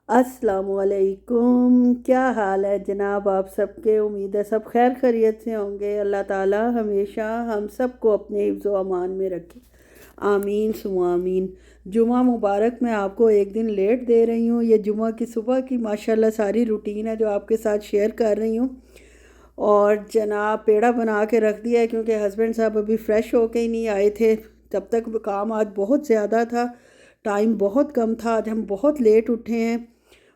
अस्सलामुअलैकुम। क्या हाल है जनाब आप सबके। उम्मीद है सब खैर खैरियत से होंगे। अल्लाह ताला हमेशा हम सबको अपने हिफ्ज़ व अमान में रखे। आमीन सुमा आमीन। जुमा मुबारक। मैं आपको एक दिन लेट दे रही हूँ। ये जुमा की सुबह की माशाल्लाह सारी रूटीन है जो आपके साथ शेयर कर रही हूँ। और जनाब पेड़ा बना के रख दिया है क्योंकि हस्बैंड साहब अभी फ़्रेश होके ही नहीं आए थे। तब तक काम आज बहुत ज़्यादा था, टाइम बहुत कम था। आज हम बहुत लेट उठे हैं।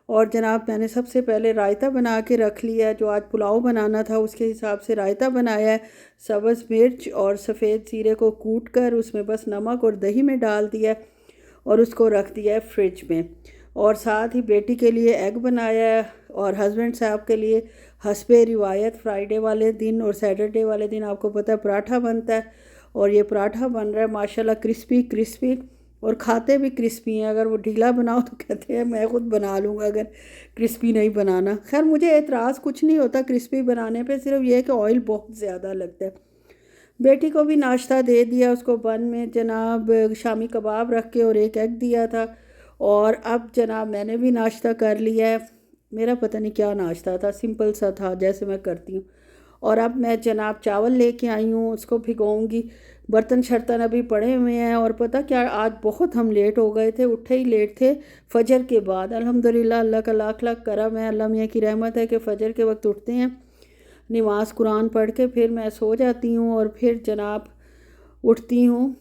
और जनाब मैंने सबसे पहले रायता बना के रख लिया है। जो आज पुलाव बनाना था उसके हिसाब से रायता बनाया है। सब्ज़ मिर्च और सफ़ेद ज़ीरे को कूट कर उसमें बस नमक और दही में डाल दिया है और उसको रख दिया है फ्रिज में। और साथ ही बेटी के लिए एग बनाया है और हस्बैंड साहब के लिए हस्बे रिवायत फ्राइडे वाले दिन और सैटरडे वाले दिन आपको पता है पराठा बनता है। और ये पराठा बन रहा है माशाल्लाह क्रिस्पी क्रिस्पी। और खाते भी क्रिस्पी हैं। अगर वो ढीला बनाओ तो कहते हैं मैं खुद बना लूँगा अगर क्रिस्पी नहीं बनाना। खैर मुझे एतराज़ कुछ नहीं होता क्रिस्पी बनाने पे, सिर्फ ये है कि ऑयल बहुत ज़्यादा लगता है। बेटी को भी नाश्ता दे दिया। उसको बन में जनाब शामी कबाब रख के और एक एग दिया था। और अब जनाब मैंने भी नाश्ता कर लिया है। मेरा पता नहीं क्या नाश्ता था, सिंपल सा था जैसे मैं करती हूँ। और अब मैं जनाब चावल लेके आई हूँ, उसको भिगोऊंगी। बर्तन शर्तन अभी पड़े हुए हैं। और पता क्या आज बहुत हम लेट हो गए थे, उठे ही लेट थे फजर के बाद। अल्हम्दुलिल्लाह अल्लाह का लाख लाख करम है, अल्लाह मियाँ की रहमत है कि फजर के वक्त उठते हैं, नमाज कुरान पढ़ के फिर मैं सो जाती हूँ। और फिर जनाब उठती हूँ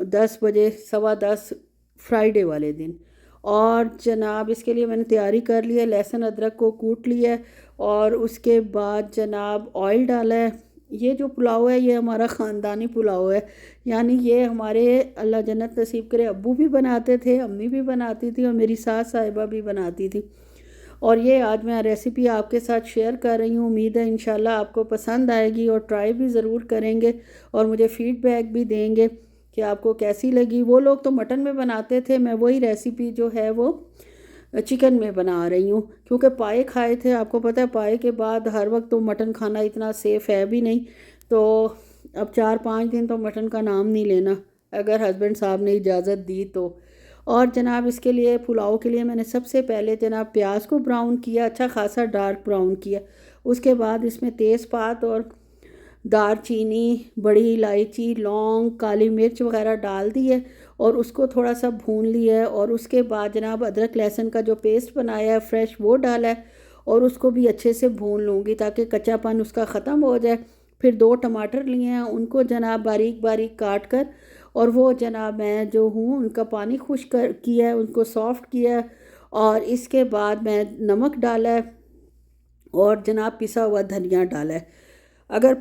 10 बजे, 10:15 फ्राइडे वाले दिन। और जनाब इसके लिए मैंने तैयारी कर ली है। लहसुन अदरक को कूट लिया है और उसके बाद जनाब ऑयल डाला है। ये जो पुलाव है ये हमारा ख़ानदानी पुलाव है। यानी ये हमारे अल्लाह जन्नत नसीब करे अब्बू भी बनाते थे, अम्मी भी बनाती थी और मेरी सास साहिबा भी बनाती थी। और ये आज मैं रेसिपी आपके साथ शेयर कर रही हूँ। उम्मीद है इंशाल्लाह आपको पसंद आएगी और ट्राई भी ज़रूर करेंगे और मुझे फ़ीडबैक भी देंगे कि आपको कैसी लगी। वो लोग तो मटन में बनाते थे, मैं वही रेसिपी जो है वो चिकन में बना रही हूँ क्योंकि पाए खाए थे। आपको पता है पाए के बाद हर वक्त तो मटन खाना इतना सेफ़ है भी नहीं। तो अब 4-5 दिन तो मटन का नाम नहीं लेना अगर हस्बैंड साहब ने इजाज़त दी तो। और जनाब इसके लिए पुलाव के लिए मैंने सबसे पहले जनाब प्याज को ब्राउन किया, अच्छा खासा डार्क ब्राउन किया। उसके बाद इसमें तेज़पात और दारचीनी, बड़ी इलायची, लौंग, काली मिर्च वगैरह डाल दी है और उसको थोड़ा सा भून लिया है। और उसके बाद जनाब अदरक लहसुन का जो पेस्ट बनाया है फ्रेश वो डाला है और उसको भी अच्छे से भून लूँगी ताकि कच्चापन उसका ख़त्म हो जाए। फिर 2 टमाटर लिए हैं, उनको जनाब बारीक बारीक काट कर और वो जनाब मैं जो हूँ उनका पानी खुश कर किया है, उनको सॉफ़्ट किया है। और इसके बाद मैं नमक डाला है और जनाब पिसा हुआ धनिया डाला है। अगर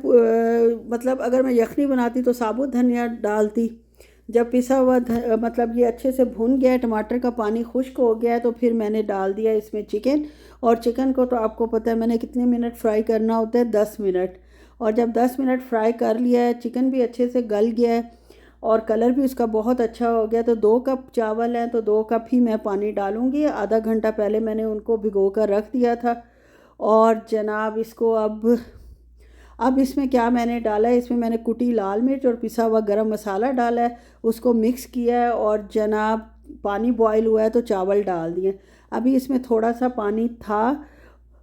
मतलब अगर मैं यखनी बनाती तो साबुत धनिया डालती। जब पिसा हुआ मतलब ये अच्छे से भुन गया है, टमाटर का पानी खुश्क हो गया है, तो फिर मैंने डाल दिया इसमें चिकन। और चिकन को तो आपको पता है मैंने कितने मिनट फ्राई करना होता है, 10 मिनट। और जब 10 मिनट फ्राई कर लिया है, चिकन भी अच्छे से गल गया है और कलर भी उसका बहुत अच्छा हो गया। तो 2 कप चावल हैं तो 2 कप ही मैं पानी डालूँगी। आधा घंटा पहले मैंने उनको भिगो कर रख दिया था। और जनाब इसको अब इसमें क्या मैंने डाला है, इसमें मैंने कुटी लाल मिर्च और पिसा हुआ गरम मसाला डाला है, उसको मिक्स किया है। और जनाब पानी बॉयल हुआ है तो चावल डाल दिए। अभी इसमें थोड़ा सा पानी था।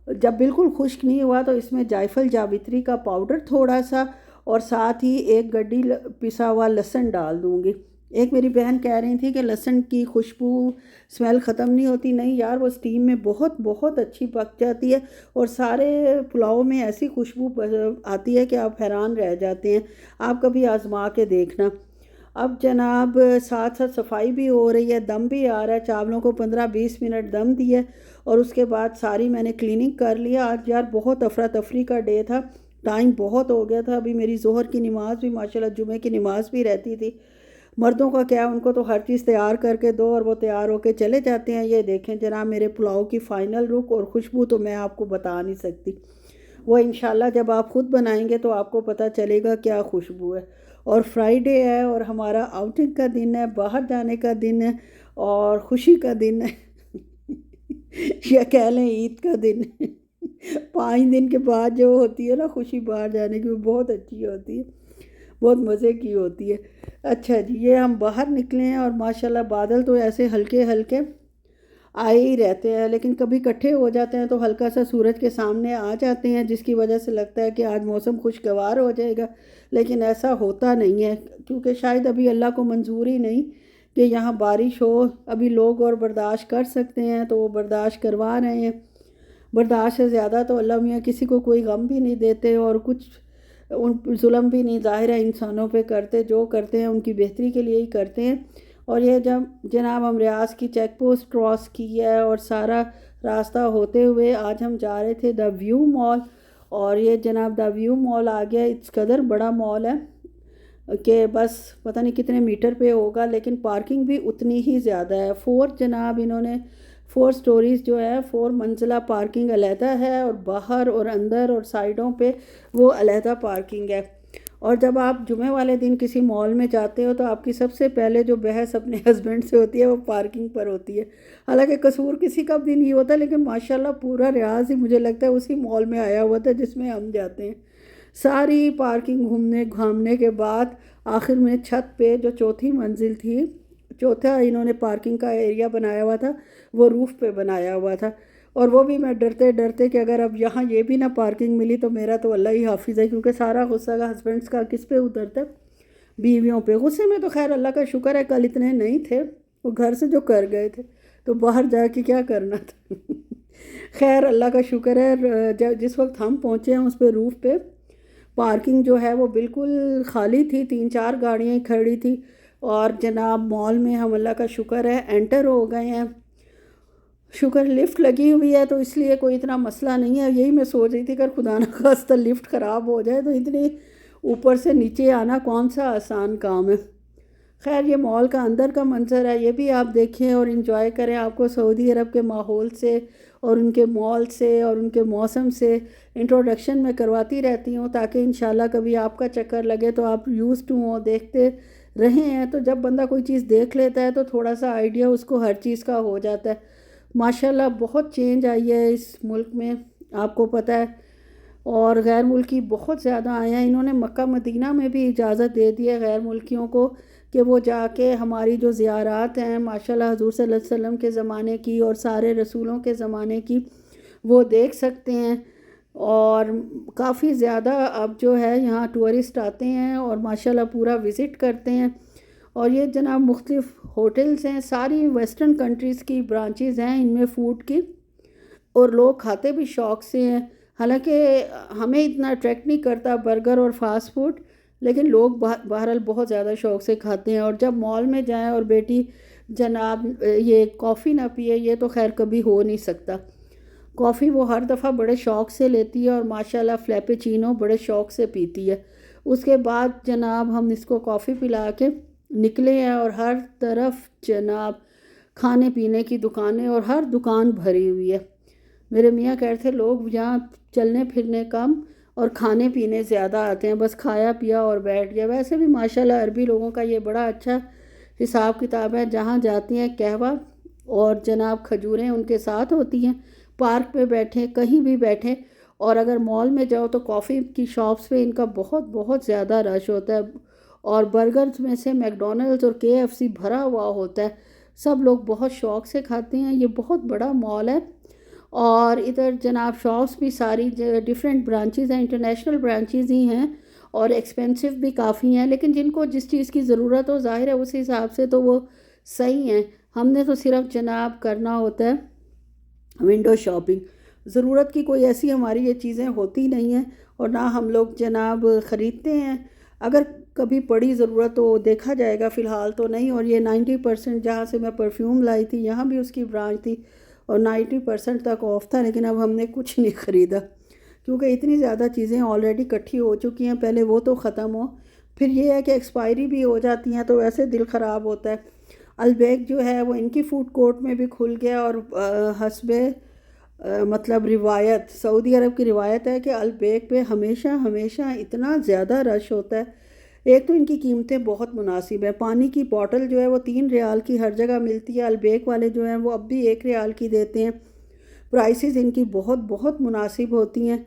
जब बिल्कुल खुश्क नहीं हुआ तो इसमें जायफल जावित्री का पाउडर थोड़ा सा और साथ ही एक गड्डी पिसा हुआ लहसुन डाल दूँगी। एक मेरी बहन कह रही थी कि लहसुन की खुशबू स्मेल ख़त्म नहीं होती। नहीं यार, वो स्टीम में बहुत बहुत अच्छी पक जाती है और सारे पुलाव में ऐसी खुशबू आती है कि आप हैरान रह जाते हैं। आप कभी आजमा के देखना। अब जनाब साथ साथ सफाई भी हो रही है, दम भी आ रहा है। चावलों को 15-20 मिनट दम दिया और उसके बाद सारी मैंने क्लीनिंग कर लिया। आज यार बहुत अफरा तफरी का डे था, टाइम बहुत हो गया था। अभी मेरी जोहर की नमाज़ भी माशाल्लाह जुमे की नमाज़ भी रहती थी। मर्दों का क्या है, उनको तो हर चीज़ तैयार करके दो और वो तैयार होके चले जाते हैं। ये देखें जनाब मेरे पुलाव की फ़ाइनल लुक और खुशबू तो मैं आपको बता नहीं सकती। वो इंशाल्लाह जब आप ख़ुद बनाएंगे तो आपको पता चलेगा क्या खुशबू है। और फ्राइडे है और हमारा आउटिंग का दिन है, बाहर जाने का दिन है और खुशी का दिन है या कह लें ईद का दिन है 5 दिन के बाद जो होती है ना खुशी बाहर जाने की, वो बहुत अच्छी होती है, बहुत मज़े की होती है। अच्छा जी, ये हम बाहर निकले हैं और माशाल्लाह बादल तो ऐसे हल्के हल्के आए ही रहते हैं, लेकिन कभी इकट्ठे हो जाते हैं तो हल्का सा सूरज के सामने आ जाते हैं, जिसकी वजह से लगता है कि आज मौसम खुशगवार हो जाएगा, लेकिन ऐसा होता नहीं है, क्योंकि शायद अभी अल्लाह को मंजूर ही नहीं कि यहाँ बारिश हो। अभी लोग और बर्दाश्त कर सकते हैं तो वो बर्दाश्त करवा रहे हैं। बर्दाश्त से ज़्यादा तो अल्लाह मियाँ किसी को कोई गम भी नहीं देते और कुछ उन जुल्म भी नहीं, ज़ाहिर है इंसानों पे करते, जो करते हैं उनकी बेहतरी के लिए ही करते हैं। और ये जब जनाब हम रियाज की चेक पोस्ट क्रॉस की है और सारा रास्ता होते हुए आज हम जा रहे थे द व्यू मॉल, और ये जनाब द व्यू मॉल आ गया। इस कदर बड़ा मॉल है कि बस पता नहीं कितने मीटर पे होगा, लेकिन पार्किंग भी उतनी ही ज़्यादा है। जनाब इन्होंने 4 स्टोरीज़ जो है, 4 मंजिला पार्किंग अलहदा है, और बाहर और अंदर और साइडों पे वो अलहदा पार्किंग है। और जब आप जुमे वाले दिन किसी मॉल में जाते हो तो आपकी सबसे पहले जो बहस अपने हस्बैंड से होती है वो पार्किंग पर होती है। हालांकि कसूर किसी का भी नहीं होता, लेकिन माशाल्लाह पूरा रियाज ही मुझे लगता है उसी मॉल में आया हुआ था जिसमें हम जाते हैं। सारी पार्किंग घूमने घामने के बाद आखिर में छत पे जो चौथी मंजिल थी, चौथा इन्होंने पार्किंग का एरिया बनाया हुआ था, वो रूफ़ पे बनाया हुआ था। और वो भी मैं डरते डरते कि अगर अब यहाँ ये भी ना पार्किंग मिली तो मेरा तो अल्लाह ही हाफिज़ है, क्योंकि सारा गुस्सा का हस्बैंड्स का किस पे उतरता, बीवियों पे। गुस्से में तो खैर अल्लाह का शुक्र है कल इतने नहीं थे, वो घर से जो कर गए थे तो बाहर जाके क्या करना था। खैर अल्लाह का शुक्र है, जब जिस वक्त हम पहुँचे हैं उस पर रूफ़ पे पार्किंग जो है वो बिल्कुल खाली थी, 3-4 गाड़ियाँ खड़ी थी। और जनाब मॉल में हम अल्लाह का शुक्र है एंटर हो गए हैं। शुक्र लिफ्ट लगी हुई है तो इसलिए कोई इतना मसला नहीं है। यही मैं सोच रही थी अगर खुदा ना खास्ता लिफ्ट ख़राब हो जाए तो इतनी ऊपर से नीचे आना कौन सा आसान काम है। खैर ये मॉल का अंदर का मंजर है, ये भी आप देखें और इन्जॉय करें। आपको सऊदी अरब के माहौल से और उनके मॉल से और उनके मौसम से इंट्रोडक्शन मैं करवाती रहती हूँ, ताकि इंशाल्लाह कभी आपका चक्कर लगे तो आप यूज़ टू हो, देखते रहे हैं। तो जब बंदा कोई चीज़ देख लेता है तो थोड़ा सा आइडिया उसको हर चीज़ का हो जाता है। माशाल्लाह बहुत चेंज आई है इस मुल्क में, आपको पता है। और गैर मुल्की बहुत ज़्यादा आए हैं। इन्होंने मक्का मदीना में भी इजाज़त दे दी है गैर मुल्कियों को कि वो जाके हमारी जो ज़ियारात हैं माशाल्लाह हुज़ूर सल्लल्लाहु अलैहि वसल्लम के ज़माने की और सारे रसूलों के ज़माने की, वो देख सकते हैं। और काफ़ी ज़्यादा अब जो है यहाँ टूरिस्ट आते हैं और माशाल्लाह पूरा विज़िट करते हैं। और ये जनाब मुख्तलिफ़ होटल्स हैं, सारी वेस्टर्न कंट्रीज़ की ब्रांचेज़ हैं इनमें फ़ूड की, और लोग खाते भी शौक़ से हैं। हालांकि हमें इतना अट्रैक्ट नहीं करता बर्गर और फास्ट फूड, लेकिन लोग बहरहाल बहुत ज़्यादा शौक़ से खाते हैं। और जब मॉल में जाएं और बेटी जनाब ये कॉफ़ी ना पिए, ये तो खैर कभी हो नहीं सकता। कॉफ़ी वो हर दफ़ा बड़े शौक़ से लेती है और माशाल्लाह फ्लैपेचीनो बड़े शौक़ से पीती है। उसके बाद जनाब हम इसको कॉफ़ी पिला के निकले हैं और हर तरफ जनाब खाने पीने की दुकानें और हर दुकान भरी हुई है। मेरे मियाँ कहते थे लोग यहाँ चलने फिरने कम और खाने पीने ज़्यादा आते हैं, बस खाया पिया और बैठ गया। वैसे भी माशाल्लाह अरबी लोगों का ये बड़ा अच्छा हिसाब किताब है, जहाँ जाती हैं कहवा और जनाब खजूरें उनके साथ होती हैं। पार्क पे बैठे, कहीं भी बैठे, और अगर मॉल में जाओ तो कॉफ़ी की शॉप्स पे इनका बहुत बहुत ज़्यादा रश होता है। और बर्गर्स में से मैकडॉनल्ड्स और KFC भरा हुआ होता है, सब लोग बहुत शौक़ से खाते हैं। ये बहुत बड़ा मॉल है और इधर जनाब शॉप्स भी सारी डिफरेंट ब्रांचेज़ हैं, इंटरनेशनल ब्रांचेज़ ही हैं और एक्सपेंसिव भी काफ़ी हैं, लेकिन जिनको जिस चीज़ की ज़रूरत हो ज़ाहिर है उस हिसाब से तो वो सही हैं। हमने तो सिर्फ जनाब करना होता है विंडो शॉपिंग। ज़रूरत की कोई ऐसी हमारी ये चीज़ें होती नहीं हैं और ना हम लोग जनाब ख़रीदते हैं। अगर कभी पड़ी ज़रूरत तो देखा जाएगा, फ़िलहाल तो नहीं। और ये 90% जहाँ से मैं परफ्यूम लाई थी यहाँ भी उसकी ब्रांच थी और 90% तक ऑफ था, लेकिन अब हमने कुछ नहीं ख़रीदा क्योंकि इतनी ज़्यादा चीज़ें ऑलरेडी इकट्ठी हो चुकी हैं। पहले वो तो ख़त्म हो, फिर ये है कि एक्सपायरी भी हो जाती हैं, तो वैसे दिल ख़राब होता है। अलबेक जो है वो इनकी फ़ूड कोर्ट में भी खुल गया और हस्बे मतलब रिवायत, सऊदी अरब की रिवायत है कि अलबेक पे हमेशा हमेशा इतना ज़्यादा रश होता है। एक तो इनकी कीमतें बहुत मुनासिब है। पानी की बोतल जो है वो 3 रियाल की हर जगह मिलती है, अलबेक वाले जो हैं वो अब भी 1 रियाल की देते हैं। प्राइसेस इनकी बहुत बहुत मुनासिब होती हैं।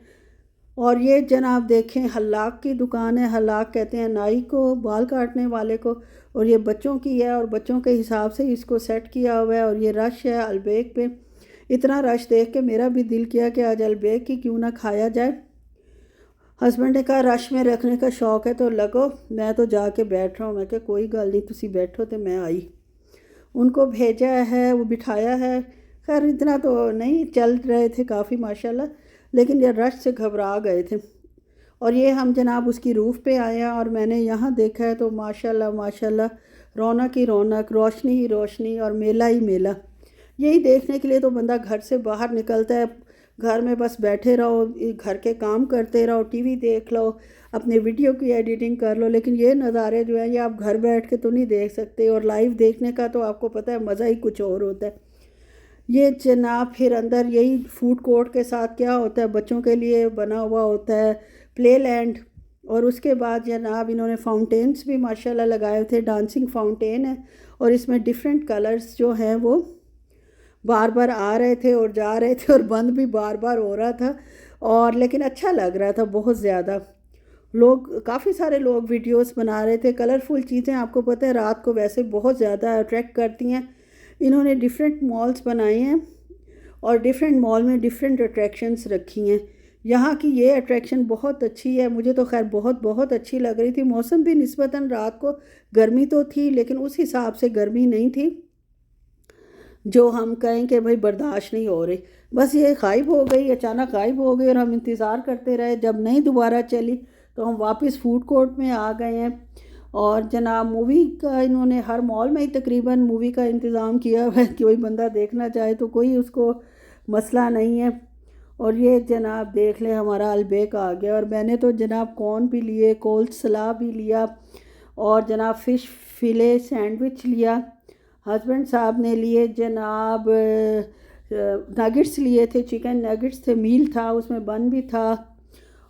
और ये जनाब देखें हल्लाक की दुकान है, हल्लाक कहते हैं नाई को, बाल काटने वाले को। और ये बच्चों की है और बच्चों के हिसाब से इसको सेट किया हुआ है। और ये रश है अलबेक पे। इतना रश देख के मेरा भी दिल किया कि आज अलबेक की क्यों ना खाया जाए। हस्बैंड ने कहा रश में रखने का शौक़ है तो लगो, मैं तो जाके बैठ रहा हूँ। मैं कहा कोई गल नहीं, तुसी बैठो। तो मैं आई, उनको भेजा है, वो बिठाया है। खैर इतना तो नहीं चल रहे थे काफ़ी माशाल्लाह, लेकिन ये रश से घबरा गए थे। और ये हम जनाब उसकी रूफ़ पे आए हैं और मैंने यहाँ देखा है तो माशाल्लाह माशाल्लाह रौनक ही रौनक, रोशनी ही रोशनी और मेला ही मेला। यही देखने के लिए तो बंदा घर से बाहर निकलता है। घर में बस बैठे रहो, घर के काम करते रहो, टीवी देख लो, अपने वीडियो की एडिटिंग कर लो, लेकिन ये नज़ारे जो हैं ये आप घर बैठ के तो नहीं देख सकते। और लाइव देखने का तो आपको पता है मज़ा ही कुछ और होता है। ये जनाब फिर अंदर यही फूड कोर्ट के साथ क्या होता है, बच्चों के लिए बना हुआ होता है प्ले लैंड। और उसके बाद जनाब इन्होंने फाउंटेन्स भी माशाल्लाह लगाए थे, डांसिंग फाउंटेन है और इसमें डिफरेंट कलर्स जो हैं वो बार बार आ रहे थे और जा रहे थे और बंद भी बार बार हो रहा था। और लेकिन अच्छा लग रहा था बहुत ज़्यादा। लोग, काफ़ी सारे लोग वीडियोस बना रहे थे। कलरफुल चीज़ें आपको पता है रात को वैसे बहुत ज़्यादा अट्रैक्ट करती हैं। इन्होंने डिफरेंट मॉल्स बनाए हैं और डिफरेंट मॉल में डिफरेंट अट्रैक्शंस रखी हैं। यहाँ की ये अट्रैक्शन बहुत अच्छी है, मुझे तो खैर बहुत बहुत अच्छी लग रही थी। मौसम भी निस्बतन रात को गर्मी तो थी, लेकिन उस हिसाब से गर्मी नहीं थी जो हम कहें कि भाई बर्दाश्त नहीं हो रही। बस ये गायब हो गई, अचानक गायब हो गई और हम इंतज़ार करते रहे। जब नहीं दोबारा चली तो हम वापस फूड कोर्ट में आ गए हैं। और जनाब मूवी का इन्होंने हर मॉल में ही तकरीबन मूवी का इंतज़ाम किया हुआ है कि कोई बंदा देखना चाहे तो कोई उसको मसला नहीं है। और ये जनाब देख लें हमारा अलबेक आ गया। और मैंने तो जनाब कॉर्न भी लिए, कोल्ड सलाद भी लिया और जनाब फ़िश फिले सैंडविच लिया। हस्बैंड साहब ने लिए जनाब नगेट्स लिए थे, चिकन नगेट्स थे, मील था उसमें, बन भी था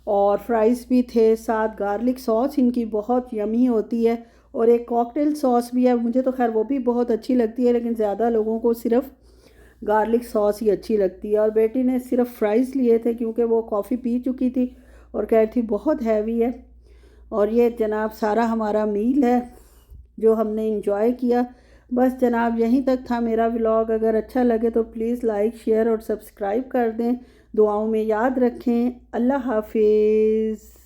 और फ्राइज़ भी थे। साथ गार्लिक सॉस इनकी बहुत यमी होती है और एक कॉकटेल सॉस भी है। मुझे तो खैर वो भी बहुत अच्छी लगती है, लेकिन ज़्यादा लोगों को सिर्फ गार्लिक सॉस ही अच्छी लगती है। और बेटी ने सिर्फ फ्राइज़ लिए थे क्योंकि वो कॉफ़ी पी चुकी थी और कह रही थी बहुत हैवी है। और ये जनाब सारा हमारा मील है जो हमने इंजॉय किया। बस जनाब यहीं तक था मेरा व्लॉग। अगर अच्छा लगे तो प्लीज़ लाइक, शेयर और सब्सक्राइब कर दें। दुआओं में याद रखें। अल्लाह हाफिज़।